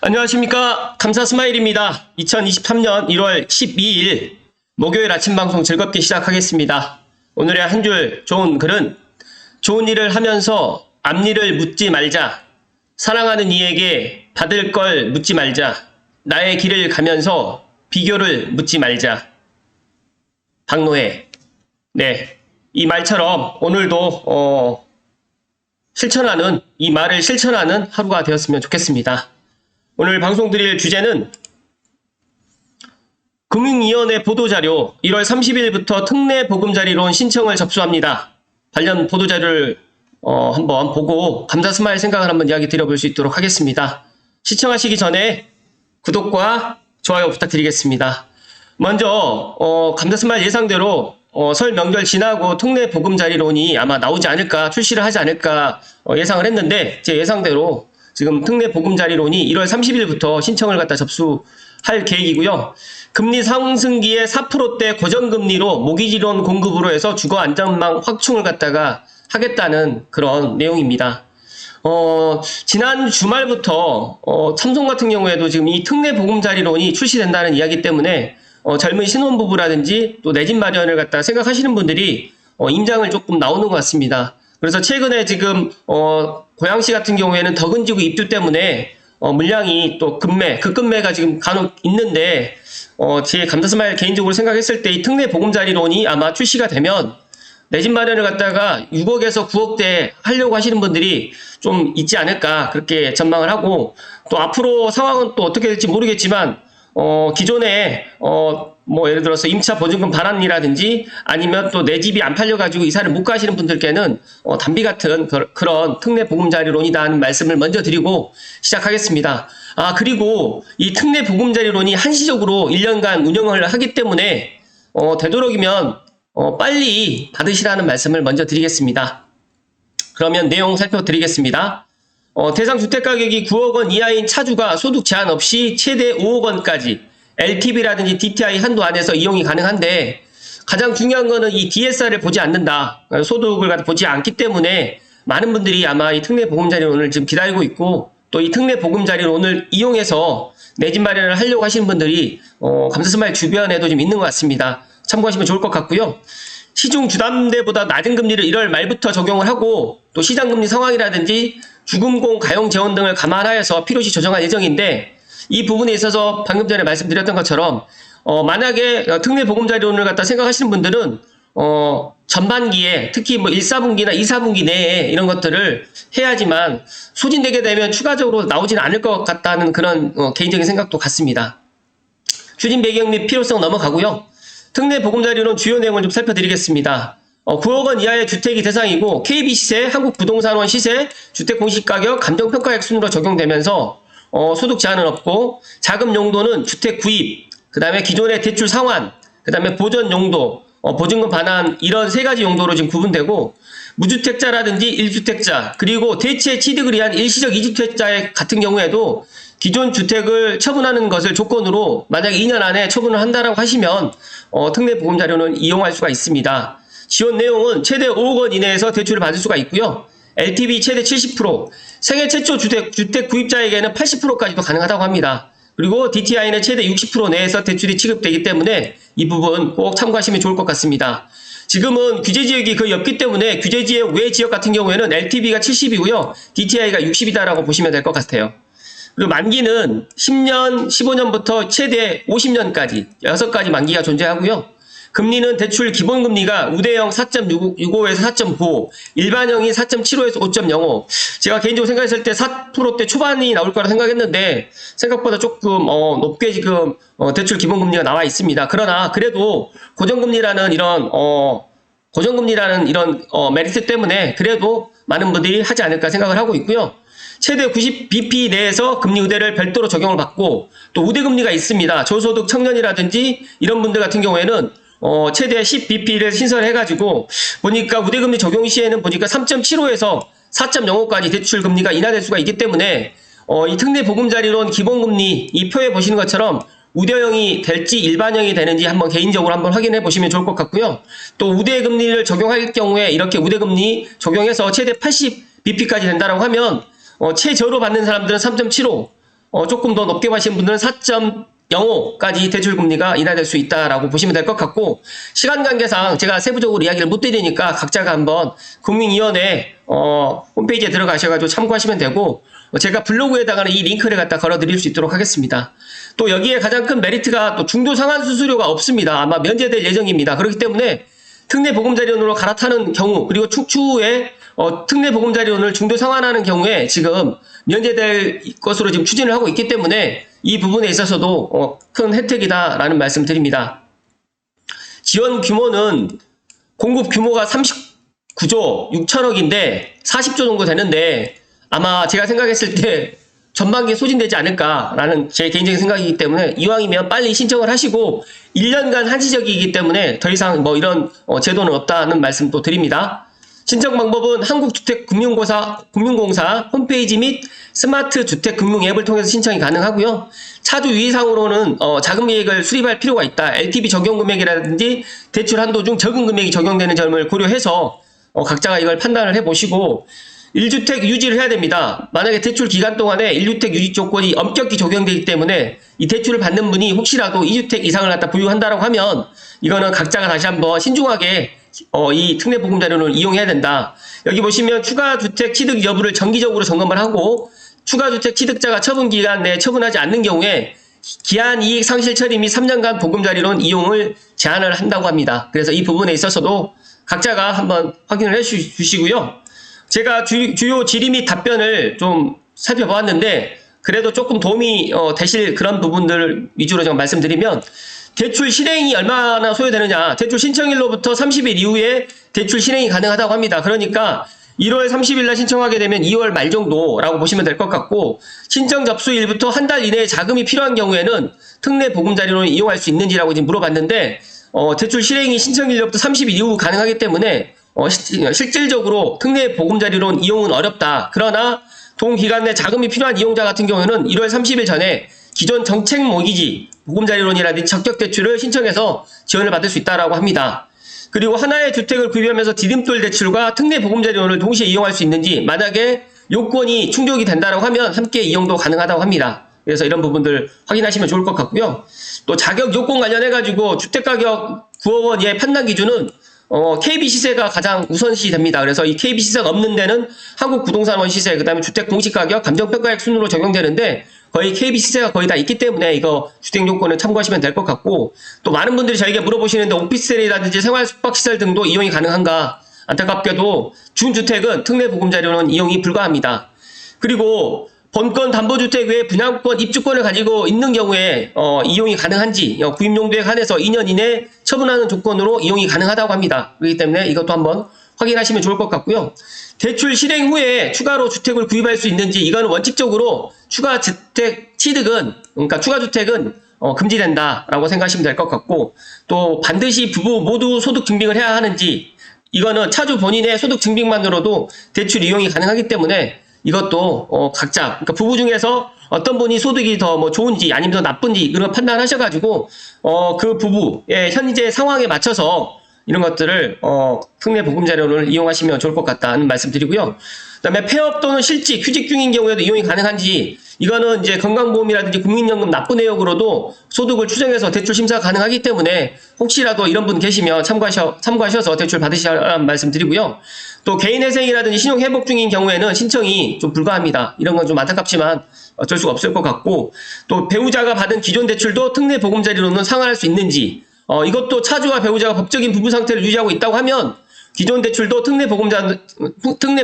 안녕하십니까. 감사스마일입니다. 2023년 1월 12일 목요일 아침 방송 즐겁게 시작하겠습니다. 오늘의 한 줄 좋은 글은 좋은 일을 하면서 앞일을 묻지 말자. 사랑하는 이에게 받을 걸 묻지 말자. 나의 길을 가면서 비교를 묻지 말자. 박노해. 네, 이 말처럼 오늘도 이 말을 실천하는 하루가 되었으면 좋겠습니다. 오늘 방송 드릴 주제는 금융위원회 보도자료 1월 30일부터 특례 보금자리론 신청을 접수합니다. 관련 보도자료를 한번 보고 감사스마일 생각을 한번 이야기 드려볼 수 있도록 하겠습니다. 시청하시기 전에 구독과 좋아요 부탁드리겠습니다. 먼저 감사스마일 예상대로 설 명절 지나고 특례 보금자리론이 아마 나오지 않을까, 출시를 하지 않을까 예상을 했는데 제 예상대로 지금 특례 보금자리론이 1월 30일부터 신청을 갖다 접수할 계획이고요. 금리 상승기에 4%대 고정금리로 모기지론 공급으로 해서 주거 안전망 확충을 갖다가 하겠다는 그런 내용입니다. 지난 주말부터 삼성 같은 경우에도 지금 이 특례 보금자리론이 출시된다는 이야기 때문에 젊은 신혼부부라든지 또 내 집 마련을 갖다 생각하시는 분들이 임장을 조금 나오는 것 같습니다. 그래서 최근에 지금 고양시 같은 경우에는 덕은지구 입주 때문에 물량이 또 급매가 지금 간혹 있는데 제 감사스마일 개인적으로 생각했을 때 이 특례 보금자리론이 아마 출시가 되면 내 집 마련을 갖다가 6억에서 9억대 하려고 하시는 분들이 좀 있지 않을까 그렇게 전망을 하고, 또 앞으로 상황은 또 어떻게 될지 모르겠지만 기존에 뭐 예를 들어서 임차 보증금 반환이라든지 아니면 또 내 집이 안 팔려가지고 이사를 못 가시는 분들께는 담비 같은 그런 특례 보금자리론이다 하는 말씀을 먼저 드리고 시작하겠습니다. 그리고 이 특례 보금자리론이 한시적으로 1년간 운영을 하기 때문에 되도록이면 빨리 받으시라는 말씀을 먼저 드리겠습니다. 그러면 내용 살펴드리겠습니다. 대상 주택가격이 9억 원 이하인 차주가 소득 제한 없이 최대 5억 원까지 LTV라든지 DTI 한도 안에서 이용이 가능한데, 가장 중요한 거는 이 DSR을 보지 않는다. 소득을 보지 않기 때문에 많은 분들이 아마 이 특례 보금자리론을 지금 기다리고 있고, 또 이 특례 보금자리론을 이용해서 내 집 마련을 하려고 하시는 분들이 감사스마일 주변에도 좀 있는 것 같습니다. 참고하시면 좋을 것 같고요. 시중 주담대보다 낮은 금리를 1월 말부터 적용을 하고, 또 시장금리 상황이라든지 주금공 가용 재원 등을 감안하여서 필요시 조정할 예정인데, 이 부분에 있어서 방금 전에 말씀드렸던 것처럼 만약에 특례 보금자리론을 갖다 생각하시는 분들은 전반기에 특히 뭐 1, 4분기나 2, 4분기 내에 이런 것들을 해야지만 소진되게 되면 추가적으로 나오지는 않을 것 같다는 그런 개인적인 생각도 같습니다. 추진 배경 및 필요성 넘어가고요. 특례 보금자리론 주요 내용을 좀 살펴드리겠습니다. 9억 원 이하의 주택이 대상이고 KB 시세, 한국부동산원 시세, 주택 공시가격, 감정평가액 순으로 적용되면서 소득 제한은 없고, 자금 용도는 주택 구입, 그 다음에 기존의 대출 상환, 그 다음에 보전 용도, 보증금 반환, 이런 세 가지 용도로 지금 구분되고, 무주택자라든지 1주택자, 그리고 대체 취득을 위한 일시적 2주택자 같은 경우에도 기존 주택을 처분하는 것을 조건으로 만약에 2년 안에 처분을 한다라고 하시면 특례 보금자료는 이용할 수가 있습니다. 지원 내용은 최대 5억 원 이내에서 대출을 받을 수가 있고요. LTV 최대 70%, 생애 최초 주택 구입자에게는 80%까지도 가능하다고 합니다. 그리고 DTI는 최대 60% 내에서 대출이 취급되기 때문에 이 부분 꼭 참고하시면 좋을 것 같습니다. 지금은 규제지역이 거의 없기 때문에 규제지역 외 지역 같은 경우에는 LTV가 70이고요. DTI가 60이다라고 보시면 될 것 같아요. 그리고 만기는 10년, 15년부터 최대 50년까지 6가지 만기가 존재하고요. 금리는 대출 기본금리가 우대형 4.65에서 4.95, 일반형이 4.75에서 5.05. 제가 개인적으로 생각했을 때 4%대 초반이 나올 거라 생각했는데 생각보다 조금 높게 지금 대출 기본금리가 나와 있습니다. 그러나 그래도 고정금리라는 이런 메리트 때문에 그래도 많은 분들이 하지 않을까 생각을 하고 있고요. 최대 90bp 내에서 금리 우대를 별도로 적용을 받고, 또 우대금리가 있습니다. 저소득 청년이라든지 이런 분들 같은 경우에는 최대 10bp를 신설해가지고 보니까 우대금리 적용 시에는 보니까 3.75에서 4.05까지 대출 금리가 인하될 수가 있기 때문에 이 특례 보금자리론 기본금리 이 표에 보시는 것처럼 우대형이 될지 일반형이 되는지 한번 개인적으로 한번 확인해 보시면 좋을 것 같고요. 또 우대금리를 적용할 경우에 이렇게 우대금리 적용해서 최대 80bp까지 된다라고 하면 최저로 받는 사람들은 3.75, 조금 더 높게 가신 분들은 4.05까지 대출금리가 인하될 수 있다라고 보시면 될 것 같고, 시간 관계상 제가 세부적으로 이야기를 못 드리니까 각자가 한번 금융위원회 홈페이지에 들어가셔가지고 참고하시면 되고, 제가 블로그에다가는 이 링크를 갖다 걸어드릴 수 있도록 하겠습니다. 또 여기에 가장 큰 메리트가 또 중도 상환 수수료가 없습니다. 아마 면제될 예정입니다. 그렇기 때문에 특례 보금자리론으로 갈아타는 경우, 그리고 추후에 특례 보금자리론을 중도 상환하는 경우에 지금 면제될 것으로 지금 추진을 하고 있기 때문에 이 부분에 있어서도 큰 혜택이다라는 말씀 드립니다. 지원 규모는 공급 규모가 39조 6천억인데 40조 정도 되는데, 아마 제가 생각했을 때 전반기에 소진되지 않을까라는 제 개인적인 생각이기 때문에 이왕이면 빨리 신청을 하시고, 1년간 한시적이기 때문에 더 이상 뭐 이런 제도는 없다는 말씀도 드립니다. 신청 방법은 한국주택금융공사 홈페이지 및 스마트 주택금융 앱을 통해서 신청이 가능하고요. 차주 유의사항으로는 자금 계획을 수립할 필요가 있다. LTV 적용 금액이라든지 대출 한도 중 적은 금액이 적용되는 점을 고려해서 각자가 이걸 판단을 해보시고, 1주택 유지를 해야 됩니다. 만약에 대출 기간 동안에 1주택 유지 조건이 엄격히 적용되기 때문에 이 대출을 받는 분이 혹시라도 2주택 이상을 갖다 보유한다라고 하면 이거는 각자가 다시 한번 신중하게 이 특례 보금자료를 이용해야 된다. 여기 보시면 추가주택 취득 여부를 정기적으로 점검을 하고, 추가주택 취득자가 처분 기간 내에 처분하지 않는 경우에 기한 이익 상실 처리 및 3년간 보금자리론 이용을 제한을 한다고 합니다. 그래서 이 부분에 있어서도 각자가 한번 확인을 해 주시고요. 제가 주요 질의 및 답변을 좀 살펴보았는데, 그래도 조금 도움이 되실 그런 부분들 위주로 좀 말씀드리면, 대출 실행이 얼마나 소요되느냐, 대출 신청일로부터 30일 이후에 대출 실행이 가능하다고 합니다. 그러니까 1월 30일 날 신청하게 되면 2월 말 정도라고 보시면 될 것 같고, 신청 접수일부터 한 달 이내에 자금이 필요한 경우에는 특례 보금자리론을 이용할 수 있는지라고 지금 물어봤는데, 대출 실행이 신청일로부터 30일 이후 가능하기 때문에 실질적으로 특례 보금자리론 이용은 어렵다. 그러나 동기간 내 자금이 필요한 이용자 같은 경우에는 1월 30일 전에 기존 정책 모기지 보금자리론이라든지 적격대출을 신청해서 지원을 받을 수 있다고 합니다. 그리고 하나의 주택을 구입하면서 디딤돌 대출과 특례 보금자리론을 동시에 이용할 수 있는지, 만약에 요건이 충족이 된다고 하면 함께 이용도 가능하다고 합니다. 그래서 이런 부분들 확인하시면 좋을 것 같고요. 또 자격 요건 관련해가지고 주택가격 9억 원 이하의 판단 기준은 KB 시세가 가장 우선시 됩니다. 그래서 이 KB 시세가 없는 데는 한국부동산원 시세, 그 다음에 주택 공시가격, 감정평가액 순으로 적용되는데, 거의 KB 시세가 거의 다 있기 때문에 이거 주택 요건을 참고하시면 될 것 같고, 또 많은 분들이 저에게 물어보시는데 오피스텔이라든지 생활 숙박시설 등도 이용이 가능한가? 안타깝게도 준주택은 특례 보금자료는 이용이 불가합니다. 그리고 본권 담보주택 외에 분양권, 입주권을 가지고 있는 경우에 이용이 가능한지, 구입 용도에 한해서 2년 이내 처분하는 조건으로 이용이 가능하다고 합니다. 그렇기 때문에 이것도 한번 확인하시면 좋을 것 같고요. 대출 실행 후에 추가로 주택을 구입할 수 있는지, 이거는 원칙적으로 추가 주택 취득은, 그러니까 추가 주택은 금지된다라고 생각하시면 될 것 같고, 또 반드시 부부 모두 소득 증빙을 해야 하는지, 이거는 차주 본인의 소득 증빙만으로도 대출 이용이 가능하기 때문에 이것도 각자, 그러니까 부부 중에서 어떤 분이 소득이 더 뭐 좋은지 아니면 더 나쁜지 이런 걸 판단하셔가지고 그 부부의 현재 상황에 맞춰서 이런 것들을 특례 보금자료를 이용하시면 좋을 것 같다는 말씀드리고요. 그다음에 폐업 또는 실직, 휴직 중인 경우에도 이용이 가능한지, 이거는 이제 건강보험이라든지 국민연금 납부 내역으로도 소득을 추정해서 대출 심사가 가능하기 때문에 혹시라도 이런 분 계시면 참고하셔서 대출 받으시라는 말씀드리고요. 또 개인회생이라든지 신용회복 중인 경우에는 신청이 좀 불가합니다. 이런 건 좀 안타깝지만 어쩔 수가 없을 것 같고, 또 배우자가 받은 기존 대출도 특례 보금자리로는 상환할 수 있는지, 이것도 차주와 배우자가 법적인 부부 상태를 유지하고 있다고 하면 기존 대출도 특례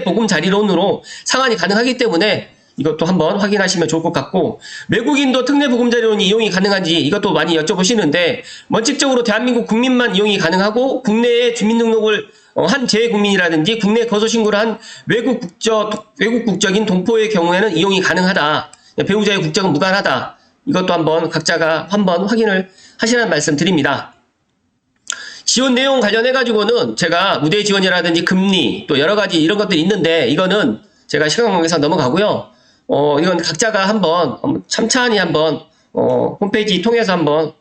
보금자리론으로 상환이 가능하기 때문에 이것도 한번 확인하시면 좋을 것 같고, 외국인도 특례 보금자리론이 이용이 가능한지 이것도 많이 여쭤보시는데, 원칙적으로 대한민국 국민만 이용이 가능하고, 국내에 주민등록을 한 재외국민이라든지 국내 거소신고를 한 외국 국적인 동포의 경우에는 이용이 가능하다. 배우자의 국적은 무관하다. 이것도 한번 각자가 한번 확인을 하시라는 말씀 드립니다. 지원 내용 관련해가지고는 제가 무대 지원이라든지 금리 또 여러가지 이런 것들이 있는데, 이거는 제가 시간 관계상 넘어가고요. 이건 각자가 한번 참찬히 한번 홈페이지 통해서 한번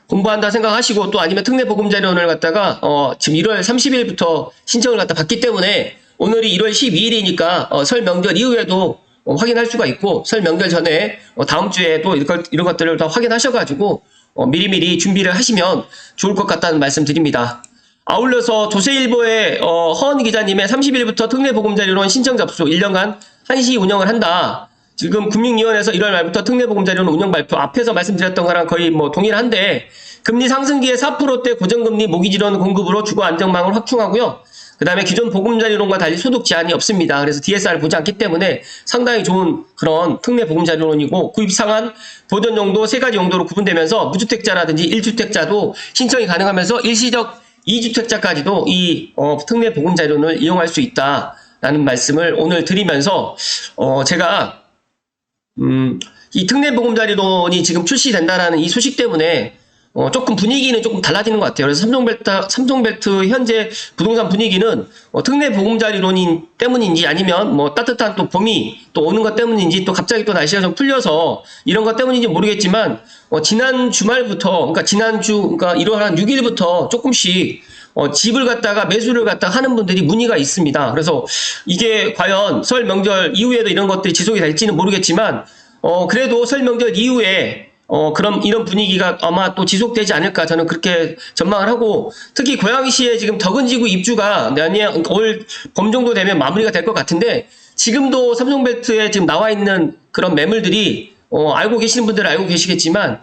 공부한다 생각하시고, 또 아니면 특례 보금자료를 갖다가 지금 1월 30일부터 신청을 갖다 받기 때문에 오늘이 1월 12일이니까 설 명절 이후에도 확인할 수가 있고 설 명절 전에 다음 주에도 이런 것들을 다 확인하셔가지고 미리미리 준비를 하시면 좋을 것 같다는 말씀 드립니다. 아울러서 조세일보의 허은 기자님의 30일부터 특례보금자리론 신청 접수 1년간 한시 운영을 한다. 지금 금융위원회에서 1월 말부터 특례보금자리론 운영 발표 앞에서 말씀드렸던 거랑 거의 뭐 동일한데 금리 상승기에 4%대 고정금리 모기지론 공급으로 주거 안정망을 확충하고요. 그 다음에 기존 보금자리론과 달리 소득 제한이 없습니다. 그래서 DSR을 보지 않기 때문에 상당히 좋은 그런 특례 보금자리론이고 구입 상한 보전 용도 세 가지 용도로 구분되면서 무주택자라든지 1주택자도 신청이 가능하면서 일시적 2주택자까지도 이 특례 보금자리론을 이용할 수 있다라는 말씀을 오늘 드리면서 제가 이 특례 보금자리론이 지금 출시된다라는 이 소식 때문에 조금 분위기는 조금 달라지는 것 같아요. 그래서 삼성벨트 현재 부동산 분위기는 특례 보금자리론 때문인지 아니면 뭐 따뜻한 또 봄이 또 오는 것 때문인지 또 갑자기 또 날씨가 좀 풀려서 이런 것 때문인지 모르겠지만 지난 주말부터 그러니까 지난주 그러니까 1월 한 6일부터 조금씩 집을 갖다가 매수를 갖다가 하는 분들이 문의가 있습니다. 그래서 이게 과연 설 명절 이후에도 이런 것들이 지속이 될지는 모르겠지만 그래도 설 명절 이후에 그럼 이런 분위기가 아마 또 지속되지 않을까 저는 그렇게 전망을 하고 특히 고양시에 지금 덕은지구 입주가 내년 올 봄 정도 되면 마무리가 될 것 같은데 지금도 삼성벨트에 지금 나와 있는 그런 매물들이 알고 계시는 분들은 알고 계시겠지만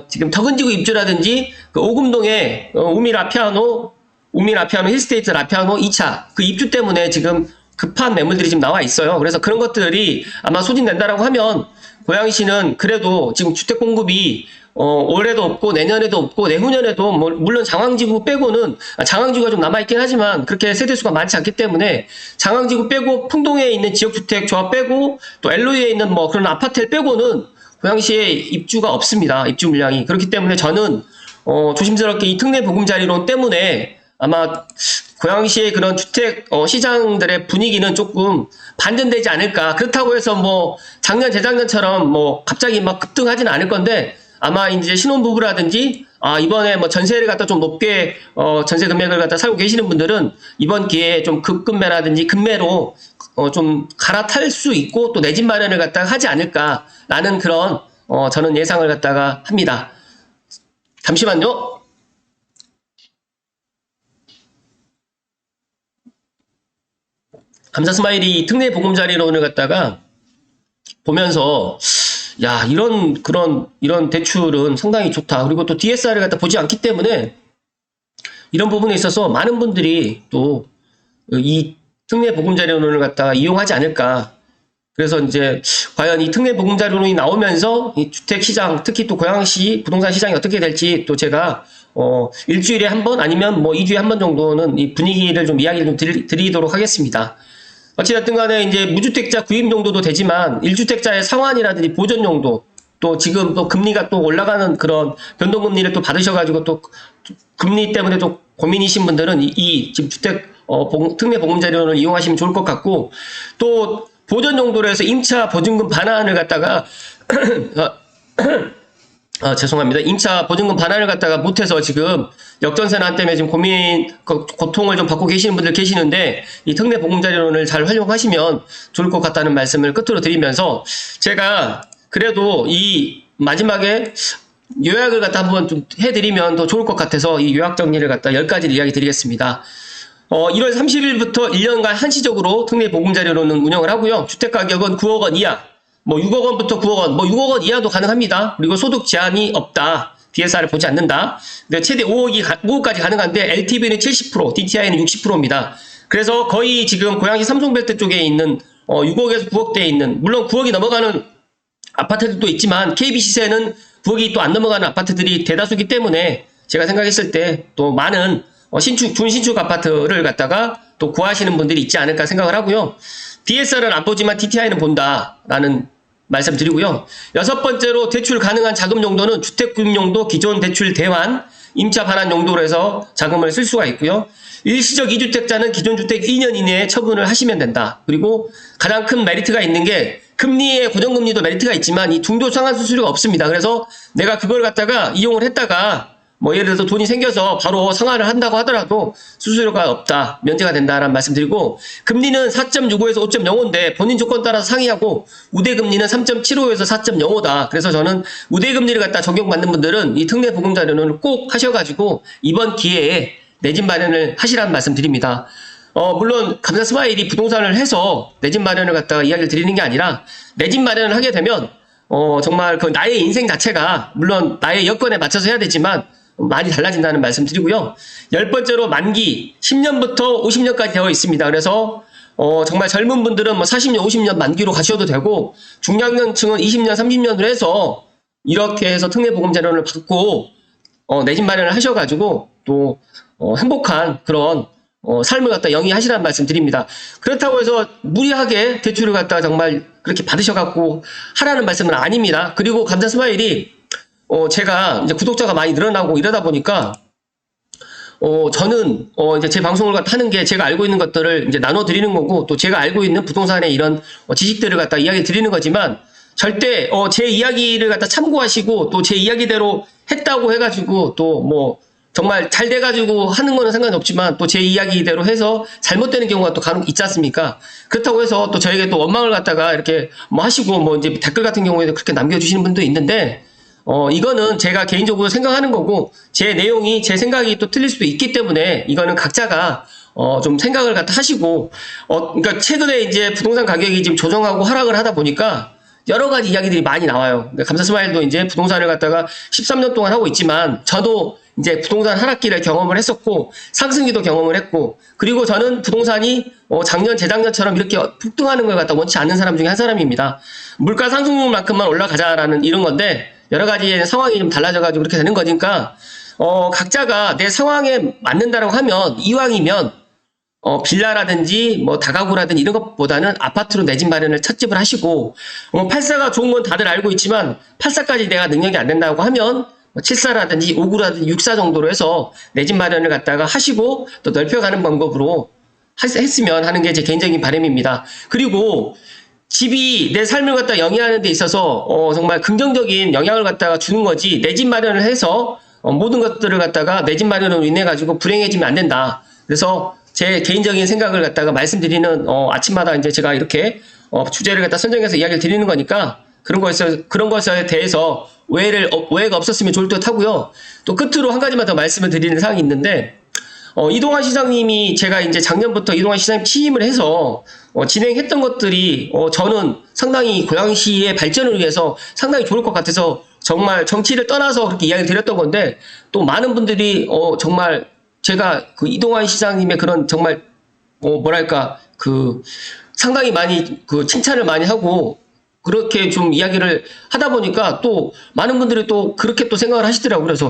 지금 덕은지구 입주라든지 그 오금동에 우미라피아노 힐스테이트 라피아노 2차 그 입주 때문에 지금 급한 매물들이 지금 나와 있어요. 그래서 그런 것들이 아마 소진된다라고 하면 고양시는 그래도 지금 주택 공급이 올해도 없고 내년에도 없고 내후년에도 물론 장왕지구 빼고는 장왕지구가 좀 남아있긴 하지만 그렇게 세대수가 많지 않기 때문에 장왕지구 빼고 풍동에 있는 지역주택 조합 빼고 또 LOE에 있는 뭐 그런 아파트를 빼고는 고양시에 입주가 없습니다. 입주 물량이. 그렇기 때문에 저는 조심스럽게 이 특례 보금자리론 때문에 아마 고양시의 그런 주택 시장들의 분위기는 조금 반전되지 않을까. 그렇다고 해서 뭐 작년 재작년처럼 뭐 갑자기 막 급등하지는 않을 건데 아마 이제 신혼부부라든지 이번에 뭐 전세를 갖다 좀 높게 전세 금액을 갖다 살고 계시는 분들은 이번 기회에 좀 급급매라든지 급매로 좀 갈아탈 수 있고 또 내 집 마련을 갖다가 하지 않을까라는 그런 저는 예상을 갖다가 합니다. 잠시만요. 감사 스마일이 특례 보금자리론을 갖다가 보면서 야 이런 대출은 상당히 좋다. 그리고 또 DSR을 갖다 보지 않기 때문에 이런 부분에 있어서 많은 분들이 또 이 특례 보금자리론을 갖다가 이용하지 않을까. 그래서 이제 과연 이 특례 보금자리론이 나오면서 이 주택 시장 특히 또 고양시 부동산 시장이 어떻게 될지 또 제가 일주일에 한 번 아니면 뭐 2주에 한 번 정도는 이 분위기를 좀 이야기를 좀 드리도록 하겠습니다. 어찌됐든 간에 이제 무주택자 구입 용도도 되지만 1주택자의 상환이라든지 보전 용도 또 지금 또 금리가 또 올라가는 그런 변동금리를 또 받으셔가지고 또 금리 때문에 또 고민이신 분들은 이 지금 주택 특례 보금자리론을 이용하시면 좋을 것 같고 또 보전 용도로 해서 임차 보증금 반환을 갖다가 죄송합니다. 임차 보증금 반환을 갖다가 못해서 지금 역전세난 때문에 지금 고통을 좀 받고 계시는 분들 계시는데 이 특례 보금자리론을 잘 활용하시면 좋을 것 같다는 말씀을 끝으로 드리면서 제가 그래도 이 마지막에 요약을 갖다 한번 좀 해드리면 더 좋을 것 같아서 이 요약 정리를 갖다 10가지를 이야기 드리겠습니다. 1월 30일부터 1년간 한시적으로 특례 보금자리론은 운영을 하고요. 주택가격은 9억 원 이하. 뭐 6억 원부터 9억 원, 뭐 6억 원 이하도 가능합니다. 그리고 소득 제한이 없다. DSR을 보지 않는다. 근데 최대 5억까지 가능한데 LTV는 70%, DTI는 60%입니다. 그래서 거의 지금 고양시 삼성벨트 쪽에 있는 6억에서 9억대에 있는 물론 9억이 넘어가는 아파트들도 있지만 KB 시세는 9억이 또 안 넘어가는 아파트들이 대다수기 때문에 제가 생각했을 때 또 많은 준신축 아파트를 갖다가 또 구하시는 분들이 있지 않을까 생각을 하고요. DSR은 안 보지만 DTI는 본다라는 말씀드리고요. 6번째로 대출 가능한 자금 용도는 주택구입용도, 기존 대출 대환, 임차 반환 용도로 해서 자금을 쓸 수가 있고요. 일시적 2주택자는 기존 주택 2년 이내에 처분을 하시면 된다. 그리고 가장 큰 메리트가 있는 게 금리의 고정금리도 메리트가 있지만 이 중도 상환 수수료가 없습니다. 그래서 내가 그걸 갖다가 이용을 했다가 뭐 예를 들어서 돈이 생겨서 바로 상환을 한다고 하더라도 수수료가 없다, 면제가 된다라는 말씀드리고, 금리는 4.65에서 5.05인데 본인 조건 따라서 상이하고 우대금리는 3.75에서 4.05다. 그래서 저는 우대금리를 갖다 적용받는 분들은 이 특례 보금 자료는 꼭 하셔가지고 이번 기회에 내 집 마련을 하시라는 말씀 드립니다. 물론 감사 스마일이 부동산을 해서 내 집 마련을 갖다가 이야기를 드리는 게 아니라, 내 집 마련을 하게 되면 정말 그 나의 인생 자체가 물론 나의 여건에 맞춰서 해야 되지만 많이 달라진다는 말씀 드리고요. 10번째로 만기 10년부터 50년까지 되어 있습니다. 그래서 정말 젊은 분들은 뭐 40년, 50년 만기로 가셔도 되고, 중장년층은 20년, 30년으로 해서 이렇게 해서 특례 보금 자료를 받고 내 집 마련을 하셔가지고 또 행복한 그런 삶을 갖다 영위하시라는 말씀 드립니다. 그렇다고 해서 무리하게 대출을 갖다가 정말 그렇게 받으셔갖고 하라는 말씀은 아닙니다. 그리고 감사 스마일이 제가 이제 구독자가 많이 늘어나고 이러다 보니까 저는 이제 제 방송을 갖다 하는 게 제가 알고 있는 것들을 이제 나눠 드리는 거고, 또 제가 알고 있는 부동산의 이런 지식들을 갖다 이야기 드리는 거지만, 절대 제 이야기를 갖다 참고하시고 또 제 이야기대로 했다고 해가지고 또 뭐 정말 잘 돼가지고 하는 거는 상관이 없지만, 또 제 이야기대로 해서 잘못되는 경우가 또 간혹 있지 않습니까? 그렇다고 해서 또 저에게 또 원망을 갖다가 이렇게 뭐 하시고 뭐 이제 댓글 같은 경우에도 그렇게 남겨주시는 분도 있는데, 이거는 제가 개인적으로 생각하는 거고, 제 내용이 제 생각이 또 틀릴 수도 있기 때문에 이거는 각자가 좀 생각을 갖다 하시고, 그러니까 최근에 이제 부동산 가격이 지금 조정하고 하락을 하다 보니까 여러 가지 이야기들이 많이 나와요. 그러니까 감사 스마일도 이제 부동산을 갖다가 13년 동안 하고 있지만, 저도 이제 부동산 하락기를 경험을 했었고 상승기도 경험을 했고, 그리고 저는 부동산이 작년 재작년처럼 이렇게 폭등하는 걸 갖다 원치 않는 사람 중에 한 사람입니다. 물가 상승률만큼만 올라가자라는 이런 건데, 여러 가지 상황이 좀 달라져가지고 그렇게 되는 거니까 각자가 내 상황에 맞는다라고 하면, 이왕이면 빌라라든지 뭐 다가구라든지 이런 것보다는 아파트로 내 집 마련을 첫집을 하시고, 84가 좋은 건 다들 알고 있지만 84까지 내가 능력이 안 된다고 하면 74라든지 59라든지 64 정도로 해서 내 집 마련을 갖다가 하시고 또 넓혀가는 방법으로 했으면 하는 게 제 개인적인 바람입니다. 그리고 집이 내 삶을 갖다 영위하는 데 있어서 정말 긍정적인 영향을 갖다가 주는 거지, 내 집 마련을 해서 모든 것들을 갖다가 내 집 마련으로 인해 가지고 불행해지면 안 된다. 그래서 제 개인적인 생각을 갖다가 말씀드리는 아침마다 이제 제가 이렇게 주제를 갖다 선정해서 이야기를 드리는 거니까, 그런 것에 대해서 오해가 없었으면 좋을 듯 하고요. 또 끝으로 한 가지만 더 말씀을 드리는 사항이 있는데, 이동환 시장님이 제가 이제 작년부터 이동환 시장님 취임을 해서 진행했던 것들이 저는 상당히 고양시의 발전을 위해서 상당히 좋을 것 같아서 정말 정치를 떠나서 그렇게 이야기를 드렸던 건데, 또 많은 분들이 정말 제가 그 이동환 시장님의 그런 정말 뭐랄까 그 상당히 많이 그 칭찬을 많이 하고 그렇게 좀 이야기를 하다 보니까 또 많은 분들이 또 그렇게 또 생각을 하시더라고요. 그래서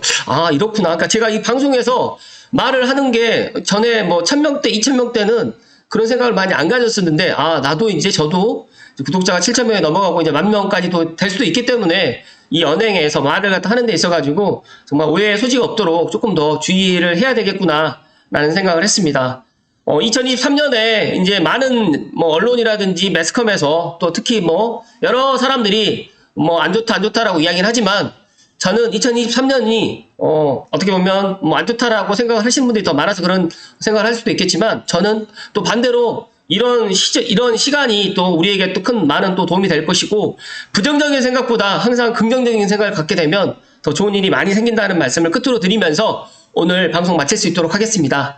이렇구나. 그러니까 제가 이 방송에서 말을 하는 게 전에 뭐 1000명대, 2000명대는 그런 생각을 많이 안 가졌었는데, 나도 이제 저도 구독자가 7000명이 넘어가고 이제 10,000명까지도 될 수도 있기 때문에 이 언행에서 말을 갖다 하는 데 있어가지고 정말 오해의 소지가 없도록 조금 더 주의를 해야 되겠구나 라는 생각을 했습니다. 2023년에 이제 많은 뭐 언론이라든지 매스컴에서 또 특히 뭐 여러 사람들이 뭐 안 좋다라고 이야기는 하지만, 저는 2023년이 어떻게 보면 뭐 안 좋다라고 생각을 하시는 분들이 더 많아서 그런 생각을 할 수도 있겠지만, 저는 또 반대로 이런 시간이 또 우리에게 또 많은 또 도움이 될 것이고, 부정적인 생각보다 항상 긍정적인 생각을 갖게 되면 더 좋은 일이 많이 생긴다는 말씀을 끝으로 드리면서 오늘 방송 마칠 수 있도록 하겠습니다.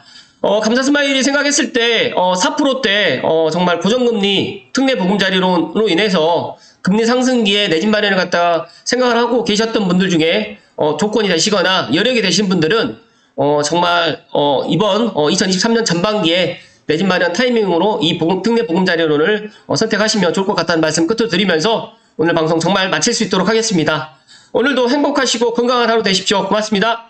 감사 스마일이 생각했을 때 4%대 정말 고정금리 특례 보금자리론으로 인해서 금리 상승기에 내 집 마련을 갖다가 생각을 하고 계셨던 분들 중에 조건이 되시거나 여력이 되신 분들은 정말 이번 2023년 전반기에 내 집 마련 타이밍으로 이 특례 보금자리론을 선택하시면 좋을 것 같다는 말씀 끝으로 드리면서 오늘 방송 정말 마칠 수 있도록 하겠습니다. 오늘도 행복하시고 건강한 하루 되십시오. 고맙습니다.